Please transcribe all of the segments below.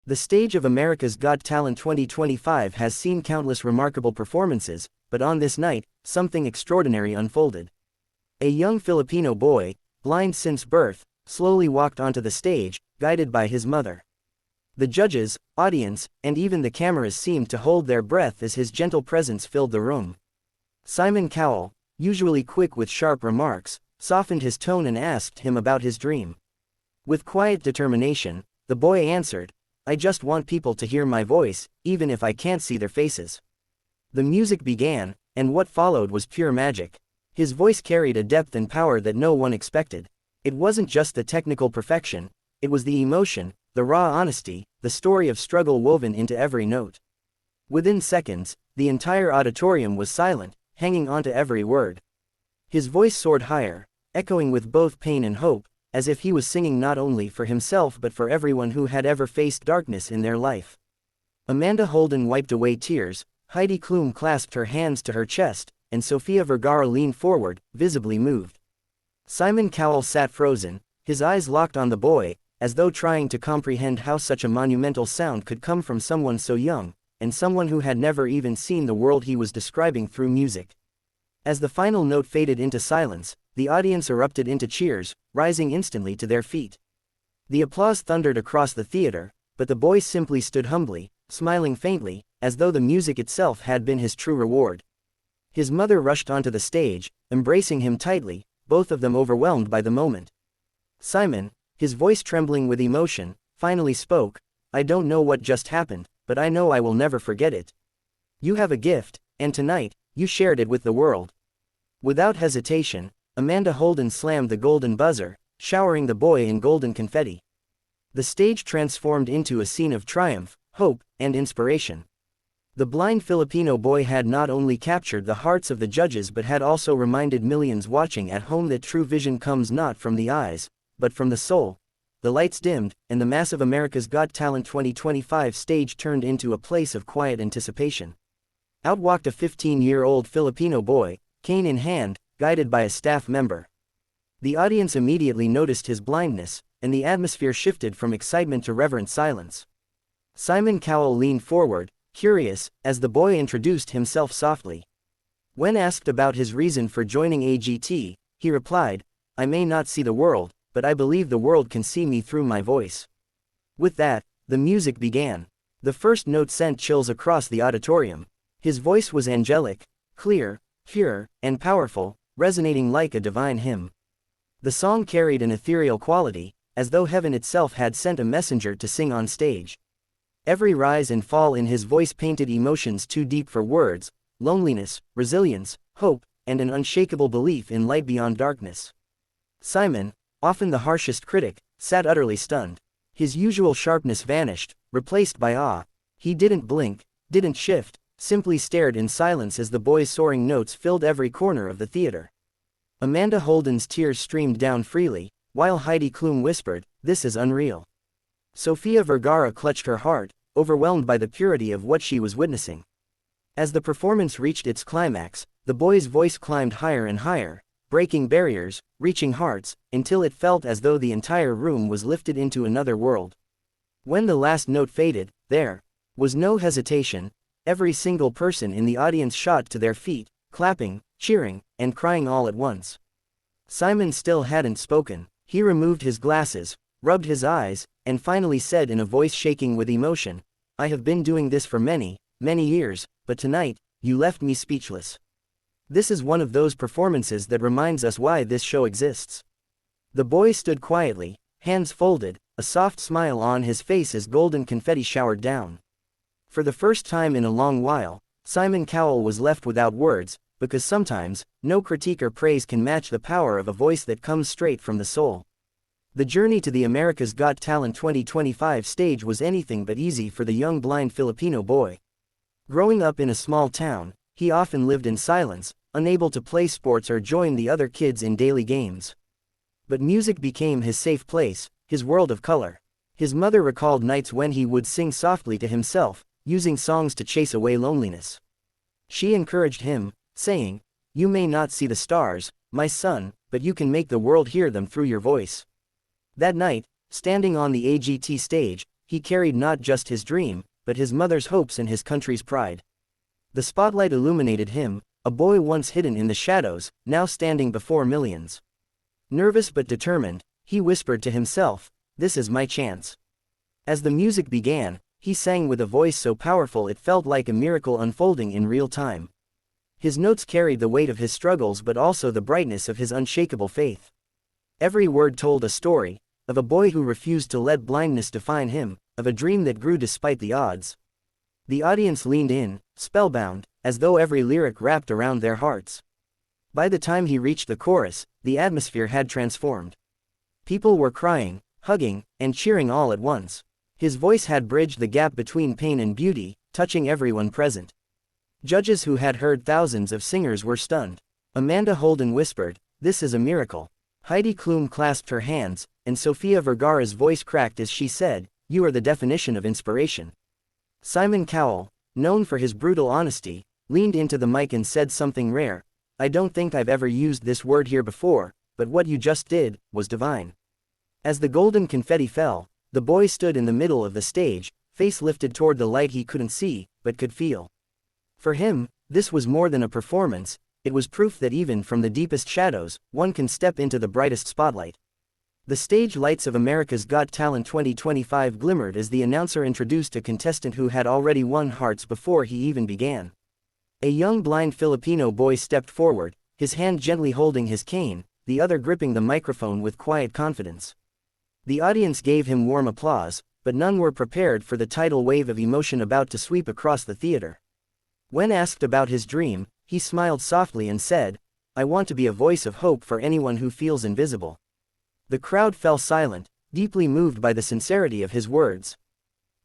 The stage of America's Got Talent 2025 has seen countless remarkable performances, but on this night, something extraordinary unfolded. A young Filipino boy, blind since birth, slowly walked onto the stage, guided by his mother. The judges, audience, and even the cameras seemed to hold their breath as his gentle presence filled the room. Simon Cowell, usually quick with sharp remarks, softened his tone and asked him about his dream. With quiet determination, the boy answered, "I just want people to hear my voice, even if I can't see their faces." The music began, and what followed was pure magic. His voice carried a depth and power that no one expected. It wasn't just the technical perfection, it was the emotion, the raw honesty, the story of struggle woven into every note. Within seconds, the entire auditorium was silent, hanging on to every word. His voice soared higher, echoing with both pain and hope, as if he was singing not only for himself but for everyone who had ever faced darkness in their life. Amanda Holden wiped away tears, Heidi Klum clasped her hands to her chest, and Sofia Vergara leaned forward, visibly moved. Simon Cowell sat frozen, his eyes locked on the boy, as though trying to comprehend how such a monumental sound could come from someone so young, and someone who had never even seen the world he was describing through music. As the final note faded into silence, the audience erupted into cheers, rising instantly to their feet. The applause thundered across the theater, but the boy simply stood humbly, smiling faintly, as though the music itself had been his true reward. His mother rushed onto the stage, embracing him tightly, both of them overwhelmed by the moment. Simon, his voice trembling with emotion, finally spoke, "I don't know what just happened, but I know I will never forget it. You have a gift, and tonight, you shared it with the world." Without hesitation, Amanda Holden slammed the golden buzzer, showering the boy in golden confetti. The stage transformed into a scene of triumph, hope, and inspiration. The blind Filipino boy had not only captured the hearts of the judges but had also reminded millions watching at home that true vision comes not from the eyes, but from the soul. The lights dimmed, and the massive America's Got Talent 2025 stage turned into a place of quiet anticipation. Out walked a 15-year-old Filipino boy, cane in hand, guided by a staff member. The audience immediately noticed his blindness, and the atmosphere shifted from excitement to reverent silence. Simon Cowell leaned forward, curious, as the boy introduced himself softly. When asked about his reason for joining AGT, he replied, "I may not see the world, but I believe the world can see me through my voice." With that, the music began. The first note sent chills across the auditorium. His voice was angelic, clear, pure, and powerful, resonating like a divine hymn. The song carried an ethereal quality, as though heaven itself had sent a messenger to sing on stage. Every rise and fall in his voice painted emotions too deep for words: loneliness, resilience, hope, and an unshakable belief in light beyond darkness. Simon, often the harshest critic, sat utterly stunned. His usual sharpness vanished, replaced by awe. He didn't blink, didn't shift, simply stared in silence as the boy's soaring notes filled every corner of the theater. Amanda Holden's tears streamed down freely, while Heidi Klum whispered, "This is unreal." Sofia Vergara clutched her heart, overwhelmed by the purity of what she was witnessing. As the performance reached its climax, the boy's voice climbed higher and higher, breaking barriers, reaching hearts, until it felt as though the entire room was lifted into another world. When the last note faded, there was no hesitation. Every single person in the audience shot to their feet, clapping, cheering, and crying all at once. Simon still hadn't spoken. He removed his glasses, rubbed his eyes, and finally said in a voice shaking with emotion, "I have been doing this for many, many years, but tonight, you left me speechless." This is one of those performances that reminds us why this show exists. The boy stood quietly, hands folded, a soft smile on his face as golden confetti showered down. For the first time in a long while, Simon Cowell was left without words, because sometimes, no critique or praise can match the power of a voice that comes straight from the soul. The journey to the America's Got Talent 2025 stage was anything but easy for the young blind Filipino boy. Growing up in a small town, he often lived in silence, unable to play sports or join the other kids in daily games. But music became his safe place, his world of color. His mother recalled nights when he would sing softly to himself, using songs to chase away loneliness. She encouraged him, saying, "You may not see the stars, my son, but you can make the world hear them through your voice." That night, standing on the AGT stage, he carried not just his dream, but his mother's hopes and his country's pride. The spotlight illuminated him, a boy once hidden in the shadows, now standing before millions. Nervous but determined, he whispered to himself, "This is my chance." As the music began, he sang with a voice so powerful it felt like a miracle unfolding in real time. His notes carried the weight of his struggles but also the brightness of his unshakable faith. Every word told a story, of a boy who refused to let blindness define him, of a dream that grew despite the odds. The audience leaned in, spellbound, as though every lyric wrapped around their hearts. By the time he reached the chorus, the atmosphere had transformed. People were crying, hugging, and cheering all at once. His voice had bridged the gap between pain and beauty, touching everyone present. Judges who had heard thousands of singers were stunned. Amanda Holden whispered, "This is a miracle." Heidi Klum clasped her hands, and Sofia Vergara's voice cracked as she said, "You are the definition of inspiration." Simon Cowell, known for his brutal honesty, leaned into the mic and said something rare. "I don't think I've ever used this word here before, but what you just did was divine." As the golden confetti fell, the boy stood in the middle of the stage, face lifted toward the light he couldn't see, but could feel. For him, this was more than a performance, it was proof that even from the deepest shadows, one can step into the brightest spotlight. The stage lights of America's Got Talent 2025 glimmered as the announcer introduced a contestant who had already won hearts before he even began. A young blind Filipino boy stepped forward, his hand gently holding his cane, the other gripping the microphone with quiet confidence. The audience gave him warm applause, but none were prepared for the tidal wave of emotion about to sweep across the theater. When asked about his dream, he smiled softly and said, "I want to be a voice of hope for anyone who feels invisible." The crowd fell silent, deeply moved by the sincerity of his words.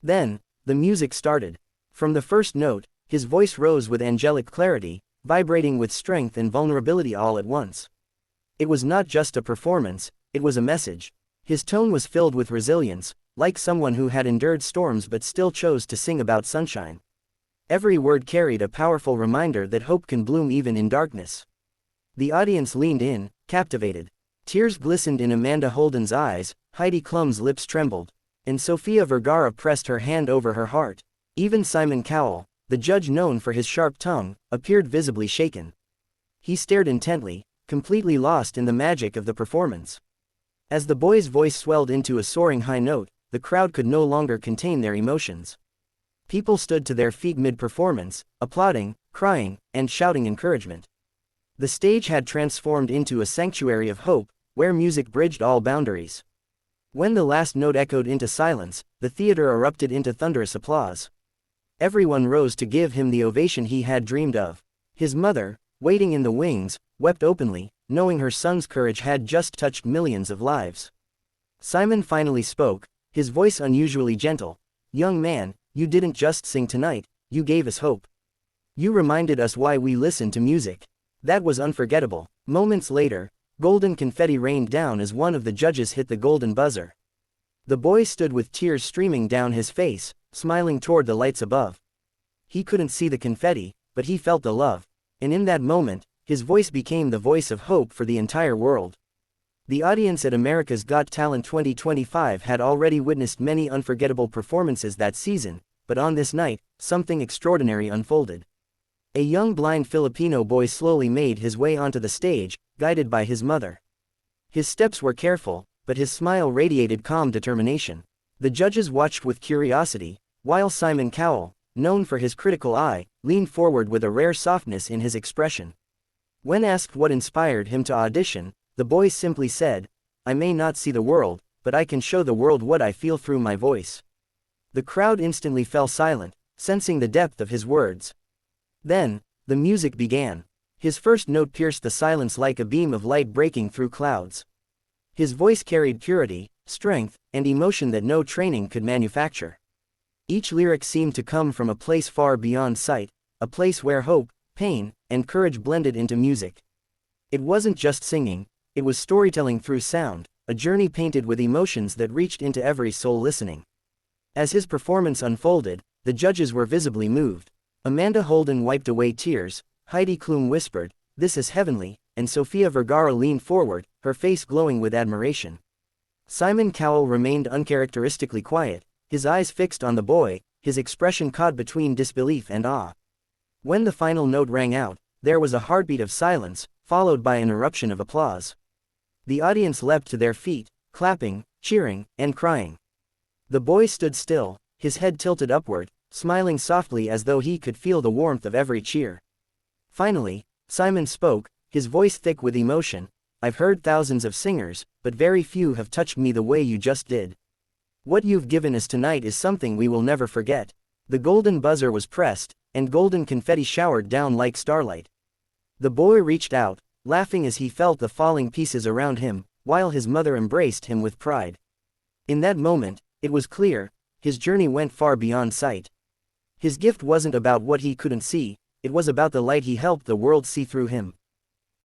Then, the music started. From the first note, his voice rose with angelic clarity, vibrating with strength and vulnerability all at once. It was not just a performance, it was a message. His tone was filled with resilience, like someone who had endured storms but still chose to sing about sunshine. Every word carried a powerful reminder that hope can bloom even in darkness. The audience leaned in, captivated. Tears glistened in Amanda Holden's eyes, Heidi Klum's lips trembled, and Sofia Vergara pressed her hand over her heart. Even Simon Cowell, the judge known for his sharp tongue, appeared visibly shaken. He stared intently, completely lost in the magic of the performance. As the boy's voice swelled into a soaring high note, the crowd could no longer contain their emotions. People stood to their feet mid-performance, applauding, crying, and shouting encouragement. The stage had transformed into a sanctuary of hope, where music bridged all boundaries. When the last note echoed into silence, the theater erupted into thunderous applause. Everyone rose to give him the ovation he had dreamed of. His mother, waiting in the wings, wept openly, knowing her son's courage had just touched millions of lives. Simon finally spoke, his voice unusually gentle. "Young man, you didn't just sing tonight, you gave us hope. You reminded us why we listen to music. That was unforgettable." Moments later, golden confetti rained down as one of the judges hit the golden buzzer. The boy stood with tears streaming down his face, smiling toward the lights above. He couldn't see the confetti, but he felt the love, and in that moment, his voice became the voice of hope for the entire world. The audience at America's Got Talent 2025 had already witnessed many unforgettable performances that season, but on this night, something extraordinary unfolded. A young blind Filipino boy slowly made his way onto the stage, guided by his mother. His steps were careful, but his smile radiated calm determination. The judges watched with curiosity, while Simon Cowell, known for his critical eye, leaned forward with a rare softness in his expression. When asked what inspired him to audition, the boy simply said, "I may not see the world, but I can show the world what I feel through my voice." The crowd instantly fell silent, sensing the depth of his words. Then, the music began. His first note pierced the silence like a beam of light breaking through clouds. His voice carried purity, strength, and emotion that no training could manufacture. Each lyric seemed to come from a place far beyond sight, a place where hope, pain, and courage blended into music. It wasn't just singing, it was storytelling through sound, a journey painted with emotions that reached into every soul listening. As his performance unfolded, the judges were visibly moved. Amanda Holden wiped away tears, Heidi Klum whispered, "This is heavenly," and Sofia Vergara leaned forward, her face glowing with admiration. Simon Cowell remained uncharacteristically quiet, his eyes fixed on the boy, his expression caught between disbelief and awe. When the final note rang out, there was a heartbeat of silence, followed by an eruption of applause. The audience leapt to their feet, clapping, cheering, and crying. The boy stood still, his head tilted upward, smiling softly as though he could feel the warmth of every cheer. Finally, Simon spoke, his voice thick with emotion. "I've heard thousands of singers, but very few have touched me the way you just did. What you've given us tonight is something we will never forget." The golden buzzer was pressed, and golden confetti showered down like starlight. The boy reached out, laughing as he felt the falling pieces around him, while his mother embraced him with pride. In that moment, it was clear, his journey went far beyond sight. His gift wasn't about what he couldn't see, it was about the light he helped the world see through him.